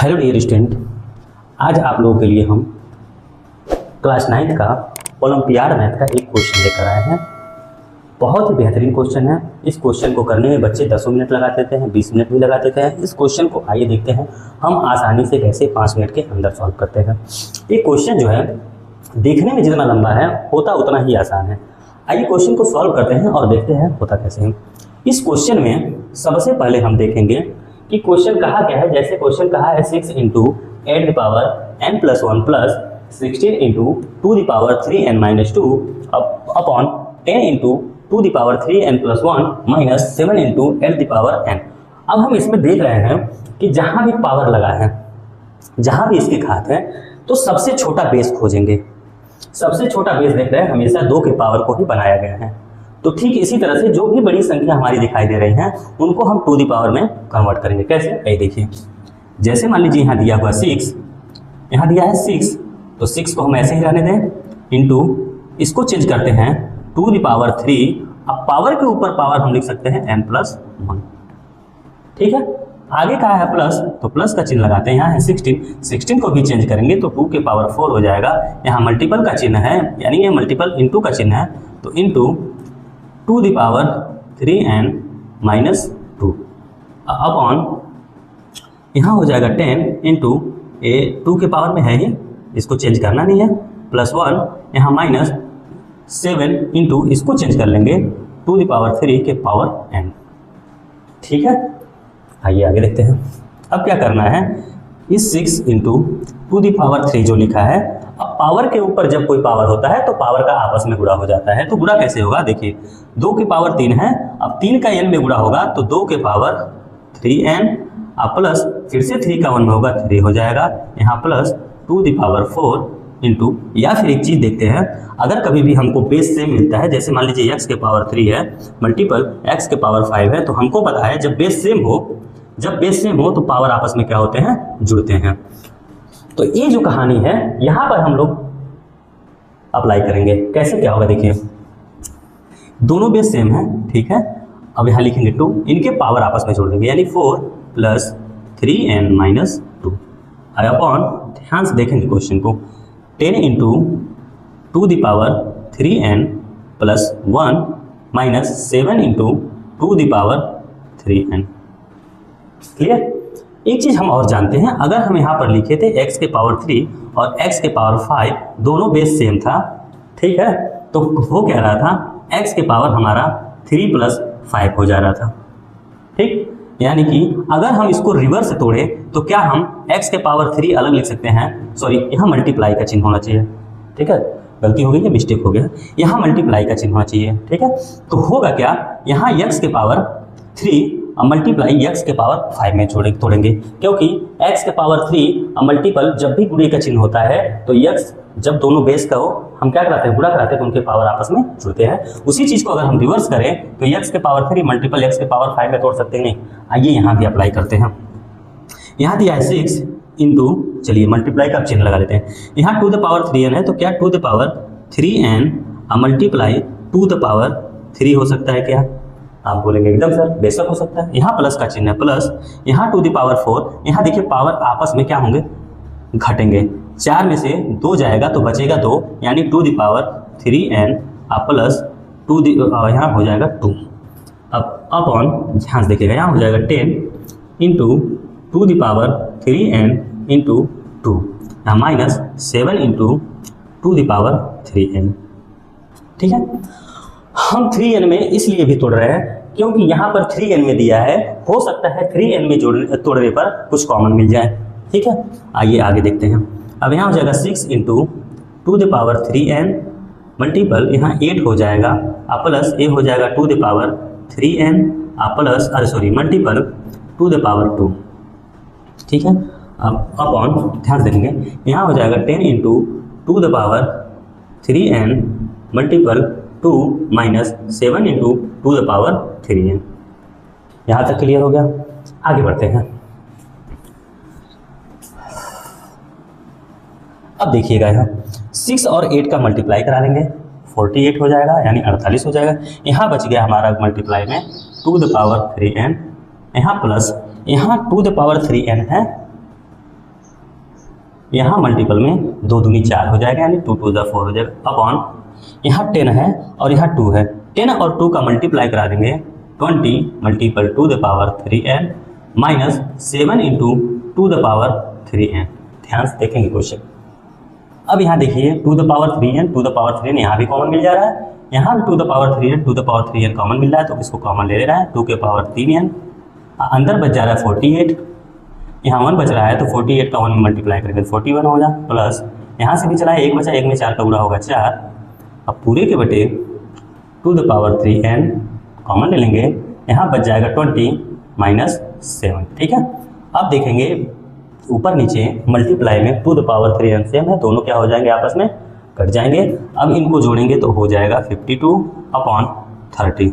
Hello dear student, आज आप लोगों के लिए हम क्लास 9th का ओलंपियाड मैथ का एक क्वेश्चन लेकर आए हैं। बहुत ही बेहतरीन क्वेश्चन है। इस क्वेश्चन को करने में बच्चे 10 मिनट लगा देते हैं, 20 मिनट भी लगा देते हैं। इस क्वेश्चन को आइए देखते हैं हम आसानी से कैसे 5 मिनट के अंदर सॉल्व करते हैं। ये क्वेश्चन जो है देखने में जितना लंबा है होता उतना ही आसान है। आइए क्वेश्चन को सॉल्व करते हैं और देखते हैं होता कैसे है। इस क्वेश्चन में सबसे पहले हम देखेंगे कि क्वेश्चन कहा क्या है। जैसे क्वेश्चन कहा है 6 into 8n+1 plus 16 into 2^3n-2 upon 10 into 2^3n+1 minus 7 into 8n। अब हम इसमें देख रहे हैं कि जहाँ भी पावर लगा है, जहाँ भी इसके घात है, तो सबसे छोटा बेस खोजेंगे। सबसे छोटा बेस देख रहे हैं हमेशा 2 की पावर को ही बनाया गया है। तो ठीक इसी तरह से जो भी बड़ी संख्या हमारी दिखाई दे रही हैं उनको हम 2 दी पावर में कन्वर्ट करेंगे। कैसे? ये देखिए, जैसे मान लीजिए यहाँ दिया हुआ 6, यहाँ दिया है 6, तो 6 को हम ऐसे ही रहने दें, इंटू इसको चेंज करते हैं 2^3। अब पावर के ऊपर पावर हम लिख सकते हैं n+1। ठीक है, आगे कहा है प्लस, तो प्लस का चिन्ह लगाते हैं। यहाँ है 16 को भी चेंज करेंगे तो 2 के पावर 4 हो जाएगा। यहाँ मल्टीपल का चिन्ह है, यानी ये मल्टीपल इंटू का चिन्ह है, तो इंटू 2^3n-2 अपॉन यहाँ हो जाएगा 10 इंटू 2 के पावर में है ये, इसको चेंज करना नहीं है, +1 यहाँ माइनस 7 इंटू इसको चेंज कर लेंगे 2^3 के पावर n। ठीक है, आइए आगे देखते हैं। अब क्या करना है, इस 6 इंटू 2^3 जो लिखा है, अब पावर के ऊपर जब कोई पावर होता है तो पावर का आपस में गुणा हो जाता है। तो गुणा कैसे होगा? देखिए, 2 की पावर 3 है, अब 3 का n में गुणा होगा तो 2 के पावर 3n, अब प्लस फिर से 3 का 1 में होगा 3 हो जाएगा, यहाँ प्लस 2^4 इंटू, या फिर एक चीज़ देखते हैं, अगर कभी भी हमको बेस सेम मिलता है, जैसे मान लीजिए x के पावर 3 है मल्टीपल x के पावर 5 है, तो हमको पता है जब बेस सेम हो तो पावर आपस में क्या होते हैं, जुड़ते हैं। तो ये जो कहानी है यहाँ पर हम लोग अप्लाई करेंगे। कैसे क्या होगा देखिए, दोनों बेस सेम है, ठीक है। अब यहाँ लिखेंगे 2, इनके पावर आपस में जोड़ देंगे, यानी 4 + 3n-2 अपॉन, ध्यान से देखेंगे क्वेश्चन को, 10 into 2^3n+1 minus 7 into 2^3n। Clear? एक चीज़ हम और जानते हैं, अगर हम यहाँ पर लिखे थे x के पावर 3 और x के पावर 5 दोनों बेस सेम था, ठीक है, तो हो क्या रहा था, x के पावर हमारा 3 + 5 हो जा रहा था। ठीक, यानी कि अगर हम इसको रिवर्स तोड़े तो क्या हम x के पावर 3 अलग लिख सकते हैं, सॉरी यहाँ मल्टीप्लाई का चिन्ह होना चाहिए, ठीक है, गलती हो गई है, मिस्टेक हो गया, यहाँ मल्टीप्लाई का चिन्ह होना चाहिए, ठीक है। तो होगा क्या, यहाँ x के पावर 3 मल्टीप्लाई x के पावर 5 में तोड़ेंगे, क्योंकि x के पावर 3 मल्टीपल जब भी गुणे का चिन्ह होता है तो x जब दोनों बेस का हो हम क्या कराते हैं, गुणा कराते हैं, तो उनके पावर आपस में जुड़ते हैं। उसी चीज़ को अगर हम रिवर्स करें तो x के पावर 3 मल्टीपल x के पावर 5 में तोड़ सकते हैं नहीं। आइए यहाँ भी अप्लाई करते हैं। यहाँ दिया है 6 इंटू, चलिए मल्टीप्लाई का चिन्ह लगा लेते हैं, यहाँ 2^3n है, तो क्या 2^3n मल्टीप्लाई 2^3 हो सकता है क्या? आप बोलेंगे एकदम सर बेशक हो सकता है। यहाँ प्लस का चिन्ह है, प्लस यहाँ 2^4, यहाँ देखिए पावर आपस में क्या होंगे, घटेंगे, 4 में से 2 जाएगा तो बचेगा 2, यानी 2^3n प्लस 2 यहाँ हो जाएगा 2। अब अपॉन, ध्यान से देखिएगा, यहाँ हो जाएगा 10 इंटू 2^3n/2, यहाँ माइनस 7 इंटू 2^3n। ठीक है, हम 3n में इसलिए भी तोड़ रहे हैं क्योंकि यहाँ पर 3n में दिया है, हो सकता है 3n में तोड़ने पर कुछ कॉमन मिल जाए। ठीक है, आइए आगे देखते हैं। अब यहाँ हो जाएगा 6 इंटू 2^3n मल्टीपल, यहाँ 8 हो जाएगा, प्लस ए हो जाएगा 2^3n प्लस, अरे सॉरी मल्टीपल 2^2। ठीक है, अब अपॉन, ध्यान देंगे, यहाँ हो जाएगा 10 into 2^3n multiple 2 minus 7 into 2^3n। यहाँ तक क्लियर हो गया? आगे बढ़ते हैं। अब देखिएगा, यहाँ 6 और 8 का मल्टीप्लाई करा लेंगे, 48 हो जाएगा, यानी 48 हो जाएगा। यहाँ बच गया हमारा मल्टीप्लाई में 2^3n, यहाँ प्लस यहाँ 2^3n है, यहाँ मल्टीपल में 2 दूनी 4 हो जाएगा, यानी 2 2 4 हो जाएगा, अपॉन यहाँ 10 है और यहाँ 2 है, 10 और 2 का मल्टीप्लाई करा देंगे, 20 multiple two the power 3n minus 7 into two the power 3n। ध्यान से देखेंगे क्वेश्चन। अब यहाँ देखिए two the power 3n, to the power 3n यहाँ भी कॉमन मिल जा रहा है, यहाँ भी to the power 3n, to the power 3n common मिल रहा है, तो इसको कॉमन ले ले रहा है, 2 के पावर 3n, अंदर बच जा रहा है 48, यहाँ 1 बच रहा है, तो 48 का 1 मल्टीप्लाई करेंगे 41 होगा, प्लस यहाँ से भी चला है 1 बचा, 1 में 4 का गुणा होगा 4, अब पूरे के बटे to the power 3n common ले लेंगे, यहाँ बच जाएगा 20 माइनस 7। ठीक है, अब देखेंगे ऊपर नीचे मल्टीप्लाई में to the power 3n same है, दोनों क्या हो जाएंगे आपस में कट जाएंगे। अब इनको जोड़ेंगे तो हो जाएगा 52 अपॉन 30,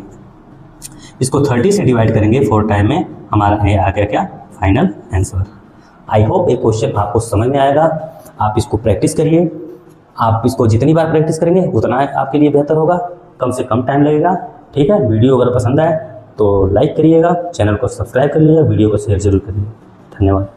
इसको 30 से डिवाइड करेंगे 4 टाइम में, हमारा ये आ गया क्या फाइनल आंसर। आई होप ये क्वेश्चन आपको समझ में आएगा, आप इसको प्रैक्टिस करिए, आप इसको जितनी बार प्रैक्टिस करेंगे उतना आपके लिए बेहतर होगा, कम से कम टाइम लगेगा। ठीक है, वीडियो अगर पसंद आए तो लाइक करिएगा, चैनल को सब्सक्राइब कर लीजिएगा, वीडियो को शेयर जरूर करिए। धन्यवाद।